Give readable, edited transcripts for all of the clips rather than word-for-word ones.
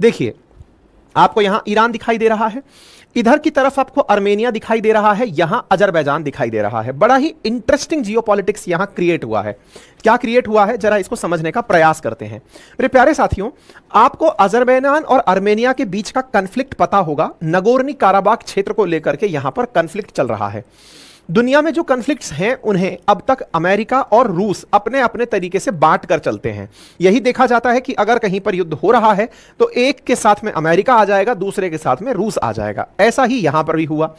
देखिए, आपको यहां ईरान दिखाई दे रहा है, इधर की तरफ आपको आर्मेनिया दिखाई दे रहा है, यहां अजरबैजान दिखाई दे रहा है। बड़ा ही इंटरेस्टिंग जियोपॉलिटिक्स यहां क्रिएट हुआ है। क्या क्रिएट हुआ है, जरा इसको समझने का प्रयास करते हैं। मेरे प्यारे साथियों, आपको अजरबैजान और आर्मेनिया के बीच का कॉन्फ्लिक्ट पता होगा। नगोर्नी काराबाख क्षेत्र को लेकर के यहां पर कॉन्फ्लिक्ट चल रहा है। दुनिया में जो कॉन्फ्लिक्ट्स हैं उन्हें अब तक अमेरिका और रूस अपने अपने तरीके से बांट कर चलते हैं। यही देखा जाता है कि अगर कहीं पर युद्ध हो रहा है तो एक के साथ में अमेरिका आ जाएगा, दूसरे के साथ में रूस आ जाएगा। ऐसा ही यहां पर भी हुआ।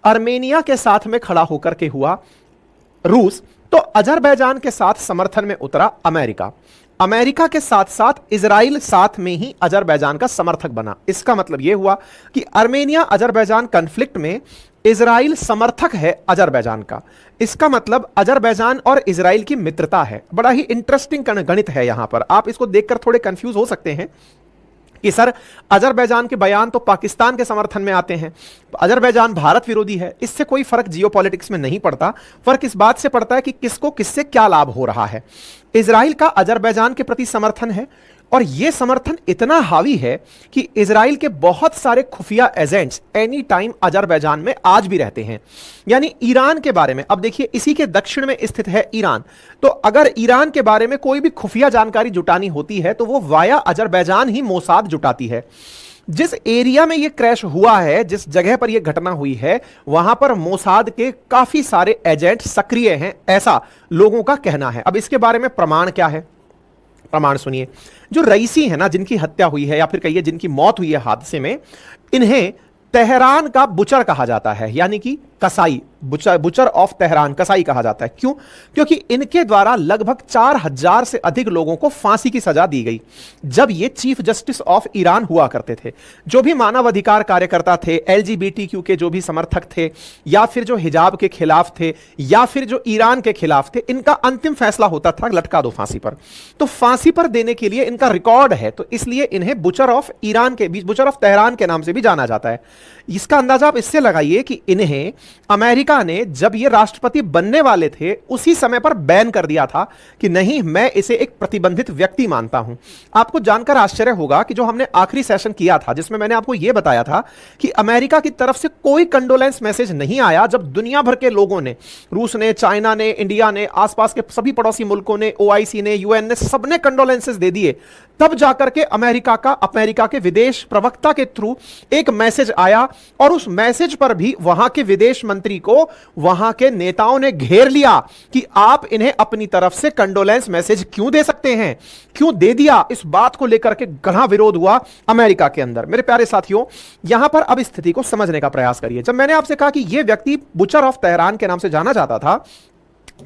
आर्मेनिया के साथ में खड़ा होकर के हुआ रूस, तो अजरबैजान के साथ समर्थन में उतरा अमेरिका। अमेरिका के साथ साथ इजराइल साथ में ही अजरबैजान का समर्थक बना। इसका मतलब यह हुआ कि आर्मेनिया अजरबैजान कॉन्फ्लिक्ट में इजराइल समर्थक है अजरबैजान का। इसका मतलब अजरबैजान और इजराइल की मित्रता है। बड़ा ही इंटरेस्टिंग गणित है यहां पर। आप इसको देखकर थोड़े कंफ्यूज हो सकते हैं कि सर अजरबैजान के बयान तो पाकिस्तान के समर्थन में आते हैं, अजरबैजान भारत विरोधी है। इससे कोई फर्क जियोपॉलिटिक्स में नहीं पड़ता। फर्क इस बात से पड़ता है कि किसको किससे क्या लाभ हो रहा है। इजराइल का अजरबैजान के प्रति समर्थन है और यह समर्थन इतना हावी है कि इजराइल के बहुत सारे खुफिया एजेंट्स एनी टाइम अजरबैजान में आज भी रहते हैं। यानी ईरान के बारे में, अब देखिए इसी के दक्षिण में स्थित है ईरान, तो अगर ईरान के बारे में कोई भी खुफिया जानकारी जुटानी होती है तो वो वाया अजरबैजान ही मोसाद जुटाती है। जिस एरिया में यह क्रैश हुआ है, जिस जगह पर यह घटना हुई है, वहां पर मोसाद के काफी सारे एजेंट सक्रिय हैं, ऐसा लोगों का कहना है। अब इसके बारे में प्रमाण क्या है, प्रमाण सुनिए। जो रईसी है ना, जिनकी हत्या हुई है या फिर कहिए जिनकी मौत हुई है हादसे में, इन्हें तेहरान का बुचर कहा जाता है, यानी कि कसाई, बुचर ऑफ तेहरान, कसाई कहा जाता है। क्यों? क्योंकि इनके द्वारा लगभग 4000 से अधिक लोगों को फांसी की सजा दी गई जब ये चीफ जस्टिस ऑफ ईरान हुआ करते थे। जो भी मानवाधिकार कार्यकर्ता थे, एलजीबीटीक्यू के जो भी समर्थक थे, या फिर जो हिजाब के खिलाफ थे, या फिर जो ईरान के खिलाफ थे, इनका अंतिम फैसला होता था लटका दो फांसी पर। तो फांसी पर देने के लिए इनका रिकॉर्ड है, तो इसलिए इन्हें बुचर ऑफ ईरान के बीच, बुचर ऑफ तेहरान के नाम से भी जाना जाता है। इसका अंदाजा आप इससे लगाइए कि इन्हें अमेरिका ने जब ये राष्ट्रपति बनने वाले थे उसी समय पर बैन कर दिया था कि नहीं, मैं इसे एक प्रतिबंधित व्यक्ति मानता हूं। आपको जानकर आश्चर्य होगा कि जो हमने आखिरी सेशन किया था जिसमें मैंने आपको यह बताया था कि अमेरिका की तरफ से कोई कंडोलेंस मैसेज नहीं आया, जब दुनिया भर के लोगों ने, रूस ने, चाइना ने, इंडिया ने, आसपास के सभी पड़ोसी मुल्कों ने, ओआईसी ने, यूएन ने, सबने कंडोलेंसेस दे दिए, तब जाकर के अमेरिका के विदेश प्रवक्ता के थ्रू एक मैसेज आया और उस मैसेज पर भी वहां के विदेश मंत्री को वहां के नेताओं ने घेर लिया कि आप इन्हें अपनी तरफ से कंडोलेंस मैसेज क्यों दे सकते हैं, क्यों दे दिया। इस बात को लेकर के घना विरोध हुआ अमेरिका के अंदर। मेरे प्यारे साथियों, यहां पर अब स्थिति को समझने का प्रयास करिए। जब मैंने आपसे कहा कि यह व्यक्ति बुचर ऑफ तेहरान के नाम से जाना जाता था,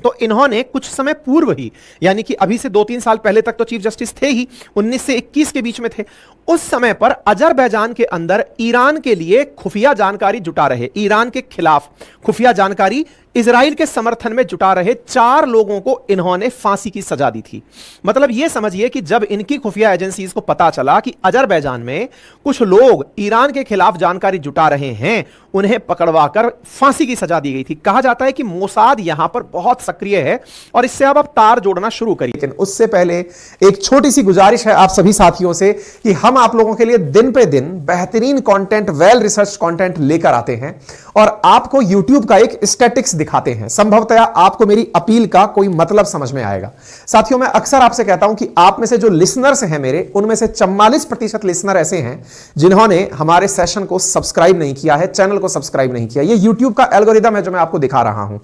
तो इन्होंने कुछ समय पूर्व ही, यानी कि अभी से 2-3 साल पहले तक तो चीफ जस्टिस थे ही, 19 से 21 के बीच में थे, उस समय पर अजरबैजान के अंदर ईरान के लिए खुफिया जानकारी जुटा रहे, ईरान के खिलाफ खुफिया जानकारी इजराइल के समर्थन में जुटा रहे 4 लोगों को इन्होंने फांसी की सजा दी थी। मतलब यह समझिए कि जब इनकी खुफिया एजेंसीज को पता चला कि अजरबैजान में कुछ लोग ईरान के खिलाफ जानकारी जुटा रहे हैं, उन्हें पकड़वाकर फांसी की सजा दी गई थी। कहा जाता है कि मोसाद यहां पर बहुत सक्रिय है और इससे अब आप तार जोड़ना शुरू करिए। लेकिन उससे पहले एक छोटी सी गुजारिश है आप सभी साथियों से कि हम आप लोगों के लिए दिन पे दिन बेहतरीन कंटेंट, वेल रिसर्च कंटेंट लेकर आते हैं और आपको YouTube का एक स्टैटिक्स दिखाते हैं। संभवतः आपको मेरी अपील का कोई मतलब समझ में आएगा। साथियों, मैं अक्सर आपसे कहता हूं कि आप में से जो लिसनर्स हैं मेरे, उनमें से 44% लिसनर ऐसे हैं जिन्होंने हमारे सेशन को सब्सक्राइब नहीं किया है, चैनल को सब्सक्राइब नहीं किया। ये YouTube का एल्गोरिदम है जो मैं आपको दिखा रहा हूं।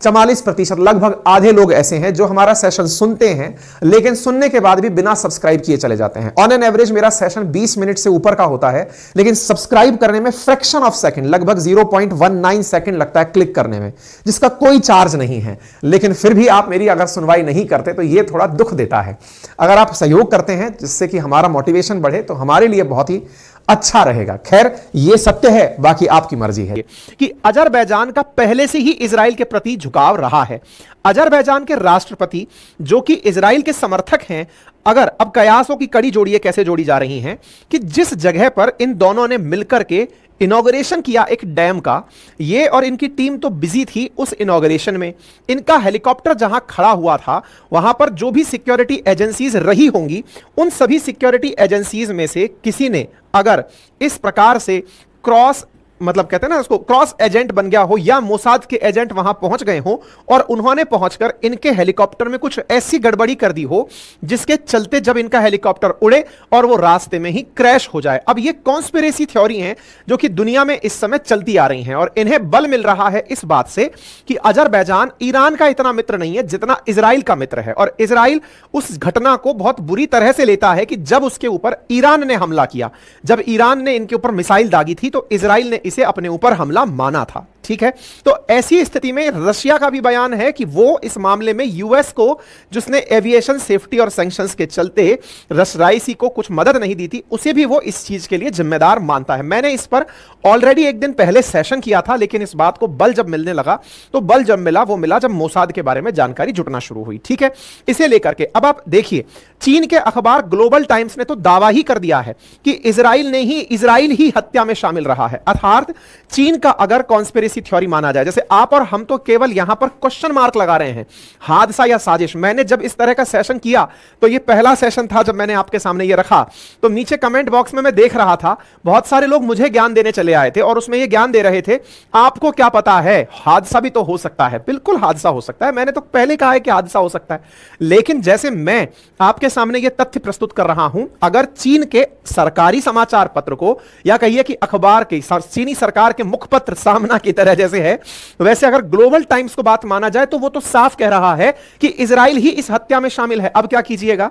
44%, लगभग आधे लोग ऐसे हैं जो हमारा सेशन सुनते हैं लेकिन सुनने के बाद भी बिना सब्सक्राइब किए चले जाते हैं। ऑन एन एवरेज मेरा सेशन 20 मिनट से ऊपर का होता है, लेकिन सब्सक्राइब करने में फ्रैक्शन ऑफ सेकंड, लगभग 0.19 सेकंड लगता है क्लिक करने में, जिसका कोई चार्ज नहीं है। लेकिन फिर भी आप मेरी अगर सुनवाई नहीं करते तो यह थोड़ा दुख देता है। अगर आप सहयोग करते हैं जिससे कि हमारा मोटिवेशन बढ़े तो हमारे लिए बहुत ही अच्छा रहेगा। खैर, यह सत्य है, बाकी आपकी मर्जी है कि अजरबैजान का पहले से ही इजराइल के प्रति झुकाव रहा है। अजरबैजान के राष्ट्रपति जो कि इजराइल के समर्थक हैं, अगर अब कयासों की कड़ी जोड़िए कैसे जोड़ी जा रही हैं कि जिस जगह पर इन दोनों ने मिलकर के इनॉग्रेशन किया एक डैम का। ये और इनकी टीम तो बिजी थी उस इनॉग्रेशन में। इनका हेलीकॉप्टर जहां खड़ा हुआ था वहां पर जो भी सिक्योरिटी एजेंसीज रही होंगी, उन सभी सिक्योरिटी एजेंसीज में से किसी ने अगर इस प्रकार से क्रॉस मतलब कहते हैं ना उसको क्रॉस एजेंट बन गया हो, या मोसाद के एजेंट वहां पहुंच गए हो और उन्होंने पहुंचकर इनके हेलीकॉप्टर में कुछ ऐसी गड़बड़ी कर दी हो जिसके चलते जब इनका हेलीकॉप्टर उड़े और वो रास्ते में ही क्रैश हो जाए। अब ये कॉन्स्पिरेसी थ्योरी हैं जो कि दुनिया में इस समय चलती आ रही हैं और इन्हें बल मिल रहा है इस बात से कि अजरबैजान ईरान का इतना मित्र नहीं है जितना इजराइल का मित्र है, और इजराइल उस घटना को बहुत बुरी तरह से लेता है कि जब उसके ऊपर ईरान ने हमला किया, जब ईरान ने इनके ऊपर मिसाइल दागी थी तो इजराइल ने इसे अपने ऊपर हमला माना था। ठीक है, तो ऐसी स्थिति में रशिया का भी बयान है कि वो इस मामले में यूएस को, जिसने एविएशन सेफ्टी और सैंक्शंस के चलते राइसी को कुछ मदद नहीं दी थी, उसे भी वो इस चीज के लिए जिम्मेदार मानता है। मैंने इस पर ऑलरेडी एक दिन पहले सेशन किया था, लेकिन इस बात को बल जब मिलने लगा तो बल जब मिला वो मिला जब मोसाद के बारे में जानकारी जुटना शुरू हुई। ठीक है, इसे लेकर के अब आप देखिए, चीन के अखबार ग्लोबल टाइम्स ने तो दावा ही कर दिया है कि इजराइल ही हत्या में शामिल रहा है। अर्थात चीन का अगर कॉन्स्पिरेसी थ्योरी माना जाए, जैसे आप और हम तो केवल यहां पर क्वेश्चन मार्क लगा रहे हैं, हादसा या साजिश। मैंने जब इस तरह का सेशन किया तो ये पहला सेशन था जब मैंने आपके सामने ये रखा, तो नीचे कमेंट बॉक्स में मैं देख रहा था बहुत सारे लोग मुझे ज्ञान देने चले आए थे और उसमें ये ज्ञान दे रहे थे आपको क्या पता है, हादसा भी तो हो सकता है। बिल्कुल हादसा हो सकता है, मैंने तो पहले कहा है कि हादसा हो सकता है, लेकिन जैसे मैं आपके सामने ये तथ्य प्रस्तुत कर रहा हूं, अगर चीन के सरकारी समाचार पत्र को या कहिए कि अखबार के चीनी सरकार के मुखपत्र सामना की तरह जैसे है, वैसे अगर ग्लोबल टाइम्स को बात माना जाए तो वो तो साफ कह रहा है कि इजराइल ही इस हत्या में शामिल है। अब क्या कीजिएगा,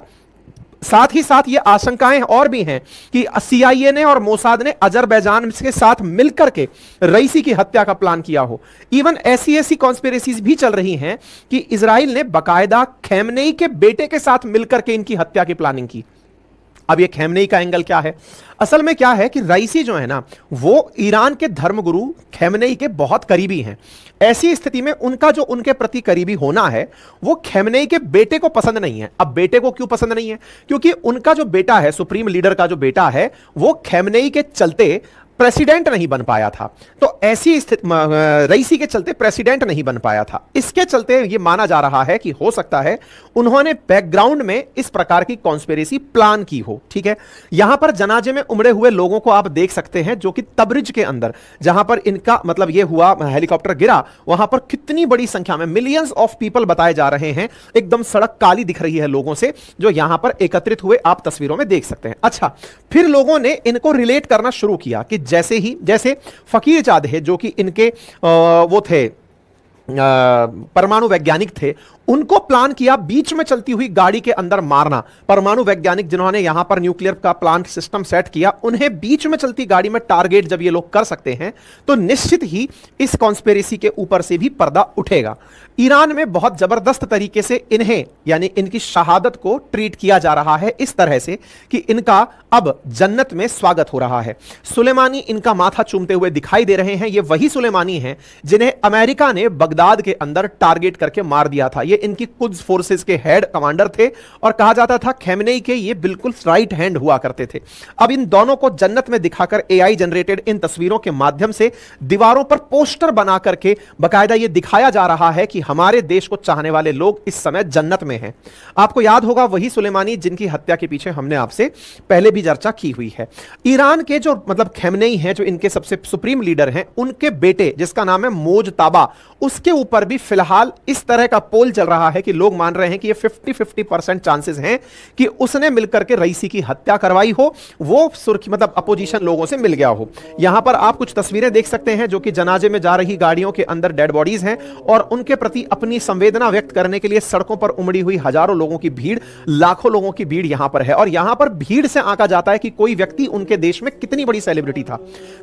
साथ ही साथ ये आशंकाएं और भी हैं कि सीआईए ने और मोसाद ने अजरबैजान के साथ मिलकर के रईसी की हत्या का प्लान किया हो। इवन ऐसी कॉन्स्पिरेसीज भी चल रही हैं कि इजराइल ने बकायदा खैमनेई के बेटे के साथ मिलकर के इनकी हत्या की प्लानिंग की। अब ये खैमनेई का एंगल क्या है, असल में क्या है कि रईसी जो है ना वो ईरान के धर्मगुरु खैमनेई के बहुत करीबी हैं। ऐसी स्थिति में उनका जो उनके प्रति करीबी होना है वो खैमनेई के बेटे को पसंद नहीं है। अब बेटे को क्यों पसंद नहीं है, क्योंकि उनका जो बेटा है, सुप्रीम लीडर का जो बेटा है, वो खैमनेई के चलते प्रेसिडेंट नहीं बन पाया था। तो ऐसी स्थिति रईसी के चलते प्रेसिडेंट नहीं बन पाया था। इसके चलते यह माना जा रहा है कि हो सकता है उन्होंने बैकग्राउंड में इस प्रकार की कॉन्स्पिरेसी प्लान की हो। ठीक है, यहां पर जनाजे में उमड़े हुए लोगों को आप देख सकते हैं जो कि तबरिज के अंदर, जहां पर इनका मतलब यह हुआ हेलीकॉप्टर गिरा, वहां पर कितनी बड़ी संख्या में मिलियंस ऑफ पीपल बताए जा रहे हैं। एकदम सड़क काली दिख रही है लोगों से जो यहां पर एकत्रित हुए, आप तस्वीरों में देख सकते हैं। अच्छा, फिर लोगों ने इनको रिलेट करना शुरू किया कि जैसे फकीर चाँद है जो कि इनके वो थे परमाणु वैज्ञानिक थे, उनको प्लान किया बीच में चलती हुई गाड़ी के अंदर मारना। परमाणु वैज्ञानिक जिन्होंने यहां पर न्यूक्लियर का प्लांट सिस्टम सेट किया, उन्हें बीच में चलती गाड़ी में टारगेट जब ये लोग कर सकते हैं तो निश्चित ही इस कॉन्स्पिरेसी के ऊपर से भी पर्दा उठेगा। ईरान में बहुत जबरदस्त तरीके से इन्हें यानी इनकी शहादत को ट्रीट किया जा रहा है इस तरह से कि इनका अब जन्नत में स्वागत हो रहा है। सुलेमानी इनका माथा चूमते हुए दिखाई दे रहे हैं। ये वही सुलेमानी हैं जिन्हें अमेरिका ने बगदाद के अंदर टारगेट करके मार दिया था। ये इनकी कुद्स फोर्सेस के हेड कमांडर थे और कहा जाता था खैमनेई के ये बिल्कुल राइट हैंड हुआ करते थे। अब इन दोनों को जन्नत में दिखाकर एआई जनरेटेड इन तस्वीरों के माध्यम से दीवारों पर पोस्टर बना करके बकायदा ये दिखाया जा रहा है कि हमारे देश को चाहने वाले लोग इस समय जन्नत में हैं। आपको याद होगा वही सुलेमानी जिनकी हत्या के पीछे हमने आपसे पहले भी चर्चा की हुई है। ईरान के जो मतलब खैमनेई हैं जो इनके सबसे सुप्रीम लीडर हैं, उनके बेटे जिसका नाम है मोजताबा, उसके ऊपर भी फिलहाल इस तरह का पोल चल रहा है कि लोग मान रहे हैं कि ये 50-50% चांसेस हैं कि उसने मिलकर के रईसी की हत्या करवाई हो, वो सुर्खी मतलब अपोजिशन लोगों से मिल गया हो। यहां पर आप कुछ तस्वीरें देख सकते हैं जो कि जनाजे में जा रही गाड़ियों के अंदर डेड बॉडीज हैं और उनके प्रति अपनी संवेदना व्यक्त करने के लिए सड़कों पर उमड़ी हुई हजारों लोगों की भीड़, लाखों लोगों की भीड़ यहां पर है। और यहां पर भीड़ से आंका जाता है कि कोई व्यक्ति उनके देश में कितनी बड़ी सेलिब्रिटी था।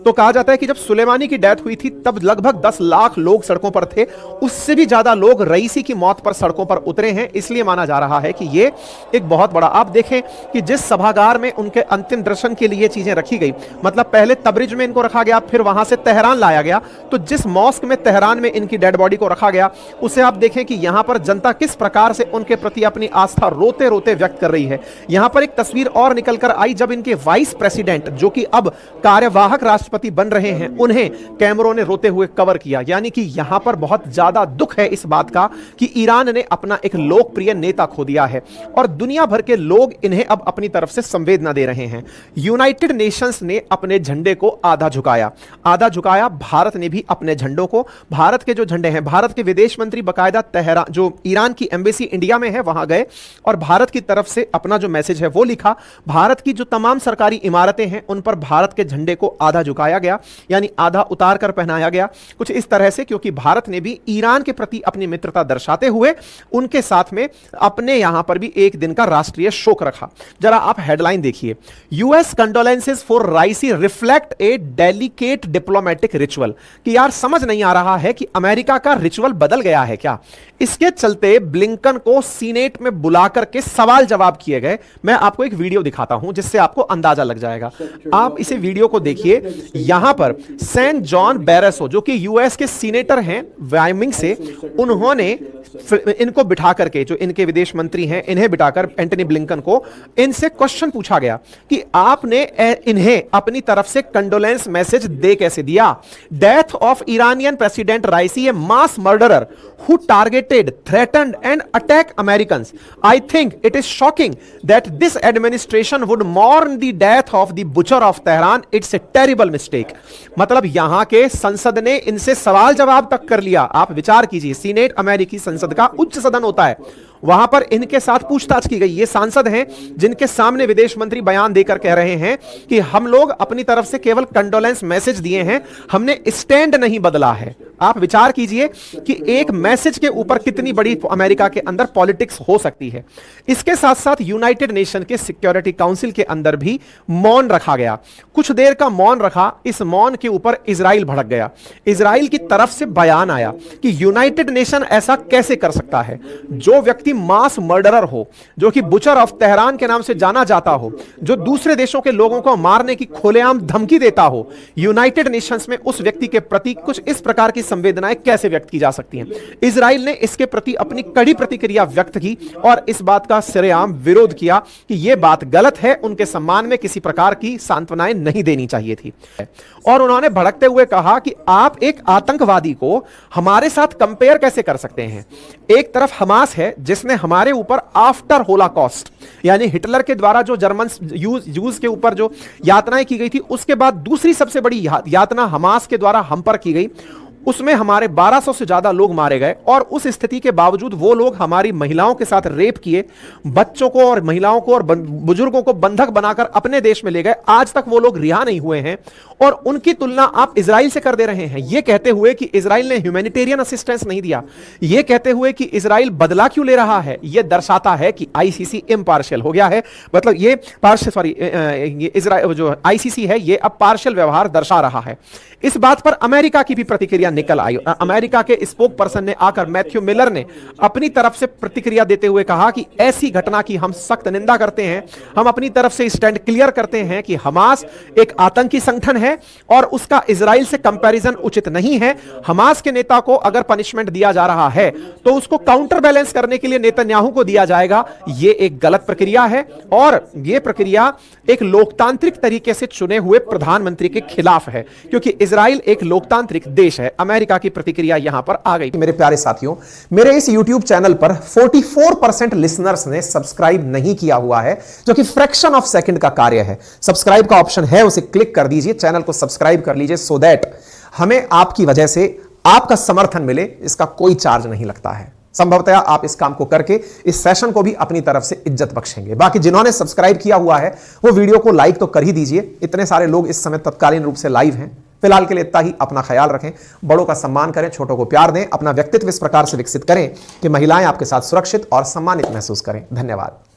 तो कहा जाता है कि जब सुलेमानी की डेथ हुई थी तब लगभग 10 लाख लोग सड़कों पर थे उससे भी ज्यादा लोग रईसी की मौत पर सड़कों पर उतरे हैं। इसलिए माना जा रहा है कि ये एक बहुत बड़ा, आप देखें कि जिस सभागार में उनके अंतिम दर्शन के लिए चीजें रखी गई, मतलब पहले तबरिज में इनको रखा गया, फिर वहां से तेहरान लाया गया, तो जिस मॉस्क में तेहरान में इनकी डेड बॉडी को रखा गया, उसे आप देखें कि यहां पर जनता किस प्रकार से उनके प्रति अपनी आस्था रोते रोते व्यक्त कर रही है। यहां पर एक तस्वीर और निकलकर आई जब इनके वाइस प्रेसिडेंट, जो कि अब कार्यवाहक राष्ट्रपति बन रहे हैं, उन्हें कैमरों ने रोते हुए कवर किया। यानी कि यहां पर बहुत ज्यादा दुख है इस बात का कि ईरान ने अपना एक लोकप्रिय नेता खो दिया है और दुनिया भर के लोग इन्हें अब अपनी तरफ से संवेदना दे रहे हैं। यूनाइटेड नेशंस ने अपने झंडे को आधा झुकाया, भारत ने भी अपने झंडों को, भारत के जो झंडे हैं, भारत के विदेश मंत्री बकायदा तेहरान, जो ईरान की एम्बेसी इंडिया में है, वहां गए और भारत की तरफ से अपना जो मैसेज है वो लिखा। भारत की जो तमाम सरकारी इमारतें हैं उन पर भारत के झंडे को आधा झुकाया गया, यानी आधा उतार कर पहनाया गया, कुछ इस तरह से, क्योंकि भारत ने भी ईरान के प्रति अपनी मित्रता दर्शाते हुए उनके साथ में अपने यहां पर भी एक दिन का राष्ट्रीय शोक रखा। जरा आप हेडलाइन देखिए, US condolences for राइसी reflect A delicate diplomatic ritual, कि यार समझ नहीं आ रहा है कि अमेरिका का रिचुअल बदल गया है क्या। इसके चलते ब्लिंकन को सीनेट में बुलाकर के सवाल जवाब किए गए। मैं आपको एक वीडियो दिखाता हूं जिससे आपको अंदाजा लग जाएगा। आप इसे वीडियो को देखिए। यहां पर सेंट जॉन बैरेसो, जो कि यूएस के सीनेटर हैं वायमिंग से, उन्होंने इनको बिठा करके, जो इनके विदेश मंत्री हैं, इन्हें बिठाकर एंटनी ब्लिंकन को इनसे क्वेश्चन पूछा गया कि आपने इन्हें अपनी तरफ से कंडोलेंस मैसेज दे कैसे दिया। Death of Iranian president राइसी, A mass murderer who targeted, threatened and attacked Americans. I think it is shocking that this administration would mourn the death of the butcher of Tehran. It's a terrible mistake. मतलब यहां के संसद ने इनसे सवाल जवाब तक कर लिया। आप विचार कीजिए, सीनेट अमेरिकी संसद का उच्च सदन होता है, वहां पर इनके साथ पूछताछ की गई। ये सांसद हैं जिनके सामने विदेश मंत्री बयान देकर कह रहे हैं कि हम लोग अपनी तरफ से केवल कंडोलेंस मैसेज दिए हैं, हमने स्टैंड नहीं बदला है। आप विचार कीजिए कि एक मैसेज के ऊपर कितनी बड़ी अमेरिका के अंदर पॉलिटिक्स हो सकती है। इसके साथ साथ यूनाइटेड नेशन के सिक्योरिटी काउंसिल के अंदर भी मौन रखा गया। कुछ देर का मौन रखा। इस मौन के ऊपर इजराइल भड़क गया। इजराइल की तरफ से बयान आया कि यूनाइटेड नेशन ऐसा कैसे कर सकता है, जो व्यक्ति मास मर्डरर हो, जो कि बुचर ऑफ तेहरान के नाम से जाना जाता हो, जो दूसरे देशों के लोगों को मारने की खुलेआम धमकी देता हो, यूनाइटेड नेशंस में उस व्यक्ति के प्रति कुछ इस प्रकार की संवेदनाएं कैसे व्यक्त की जा सकती हैं। इजराइल ने इसके प्रति अपनी कड़ी प्रतिक्रिया व्यक्त की और इस बात का सरेआम विरोध किया कि यह बात गलत है, उनके सम्मान में किसी प्रकार की सांत्वनाएं नहीं देनी चाहिए थी। और उन्होंने भड़कते हुए कहा कि आप एक आतंकवादी को हमारे साथ कंपेयर कैसे कर सकते हैं। एक तरफ हमास है जिसने हमारे ऊपर आफ्टर होलोकॉस्ट, यानी हिटलर के द्वारा जो जर्मन यूज के ऊपर जो यातनाएं की गई थी, उसके बाद दूसरी सबसे बड़ी यातना हमास के द्वारा हम पर की गई। उसमें हमारे 1200 से ज्यादा लोग मारे गए और उस स्थिति के बावजूद वो लोग हमारी महिलाओं के साथ रेप किए, बच्चों को और महिलाओं को और बुजुर्गों को बंधक बनाकर अपने देश में ले गए। आज तक वो लोग रिहा नहीं हुए हैं और उनकी तुलना आप इजराइल से कर दे रहे हैं, ये कहते हुए कि इजराइल ने ह्यूमैनिटेरियन असिस्टेंस नहीं दिया, ये कहते हुए कि इजराइल बदला क्यों ले रहा है। ये दर्शाता है कि आईसीसी इम्पार्शियल हो गया है। मतलब ये इजराइल जो आईसीसी है ये अब पार्शियल व्यवहार दर्शा रहा है। इस बात पर अमेरिका की भी प्रतिक्रिया निकल आई। अमेरिका के स्पोक पर्सन ने आकर, मैथ्यू मिलर ने अपनी तरफ से प्रतिक्रिया देते हुए कहा कि ऐसी घटना की हम सख्त निंदा करते हैं। हम अपनी तरफ से स्टैंड क्लियर करते हैं कि हमास एक आतंकी संगठन है और उसका इजराइल से कंपैरिजन उचित नहीं है। हमास के नेता को अगर पनिशमेंट दिया जा रहा है तो उसको काउंटर बैलेंस करने के लिए नेतन्याहू को दिया जाएगा। यह एक गलत प्रक्रिया है और यह प्रक्रिया एक लोकतांत्रिक तरीके से चुने हुए प्रधानमंत्री के खिलाफ है, क्योंकि इजराइल एक लोकतांत्रिक देश है। अमेरिका की प्रतिक्रिया यहां पर आ गई। मेरे प्यारे साथियों, मेरे इस YouTube चैनल पर 44% लिसनर्स ने सब्सक्राइब नहीं किया हुआ है, जो कि फ्रैक्शन ऑफ सेकंड का कार्य है। सब्सक्राइब का ऑप्शन है, उसे क्लिक कर दीजिए, चैनल को सब्सक्राइब कर लीजिए, सो दैट हमें आपकी वजह से आपका समर्थन मिले। इसका कोई चार्ज नहीं लगता है। संभवतः आप इस काम को करके इस सेशन को भी अपनी तरफ से इज्जत बख्शेंगे। बाकी जिन्होंने सब्सक्राइब किया हुआ है वो वीडियो को लाइक तो कर ही दीजिए। इतने सारे लोग इस समय तत्कालीन रूप से लाइव हैं। फिलहाल के लिए इतना ही। अपना ख्याल रखें, बड़ों का सम्मान करें, छोटों को प्यार दें, अपना व्यक्तित्व इस प्रकार से विकसित करें कि महिलाएं आपके साथ सुरक्षित और सम्मानित महसूस करें। धन्यवाद।